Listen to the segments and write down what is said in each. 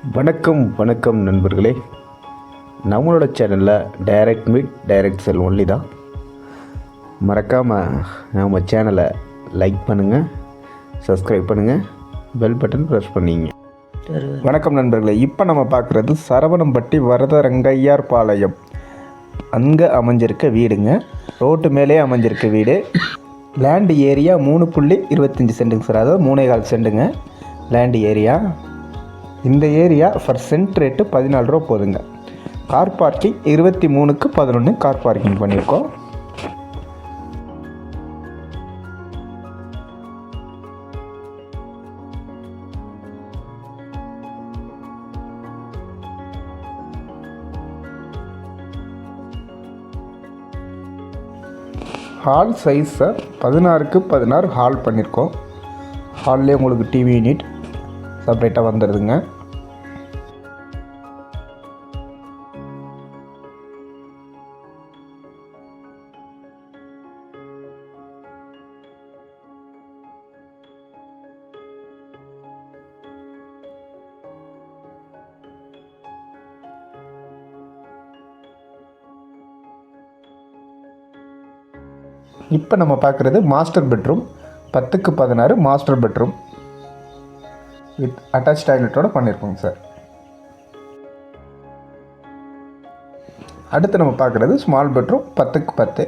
வணக்கம் நண்பர்களே. நம்மளோட சேனலில் டைரக்ட் மீட் டைரக்ட் செல் ஒன்லி தான். மறக்காமல் நம்ம சேனலை லைக் பண்ணுங்கள், சப்ஸ்கிரைப் பண்ணுங்கள், பெல் பட்டன் ப்ரெஸ் பண்ணிங்க. வணக்கம் நண்பர்களே. இப்போ நம்ம பார்க்குறது சரவணம்பட்டி வரதரங்கையார் பாளையம். அங்கே அமைஞ்சிருக்க வீடுங்க. ரோட்டு மேலே அமைஞ்சிருக்க வீடு. லேண்ட் ஏரியா 3.25 சென்ட்டுங்க சார், அதாவது 3.25 சென்ட்டுங்க லேண்ட் ஏரியா. இந்த ஏரியா ஃபர் சென்ட் ரேட்டு 14 ரூபா போதுங்க. கார் பார்க்கிங் 23க்கு 11 கார் பார்க்கிங் பண்ணியிருக்கோம். ஹால் சைஸை 16க்கு 16 ஹால் பண்ணியிருக்கோம். ஹால்லேயே உங்களுக்கு டிவி யூனிட் செப்பரேட்டாக வந்துடுதுங்க. இப்போ நம்ம பார்க்குறது மாஸ்டர் பெட்ரூம். 10க்கு 16 மாஸ்டர் பெட்ரூம் வித் அட்டாச் டாய்லெட்டோடு பண்ணியிருக்கோங்க சார். அடுத்து நம்ம பார்க்குறது ஸ்மால் பெட்ரூம். 10க்கு 10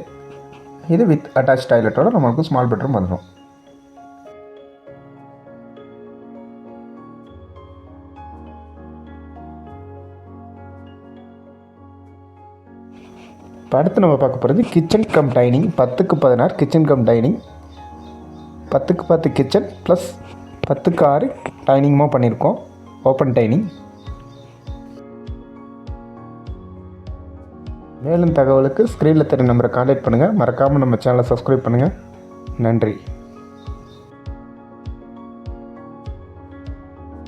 இது வித் அட்டாச் டாய்லெட்டோடு நம்மளுக்கு ஸ்மால் பெட்ரூம் வந்துடும். இப்போ அடுத்து நம்ம பார்க்க போகிறது கிச்சன் கம் டைனிங். 10க்கு 16 கிச்சன் கம் டைனிங். 10க்கு 10 கிச்சன் ப்ளஸ் 10க்கு 6 டைனிங்குமாக பண்ணியிருக்கோம். Open dining. மேலும் தகவலுக்கு ஸ்க்ரீனில் தெரிய நம்பரை கான்டாக்ட் பண்ணுங்கள். மறக்காமல் நம்ம சேனலை சப்ஸ்கிரைப் பண்ணுங்கள். நன்றி.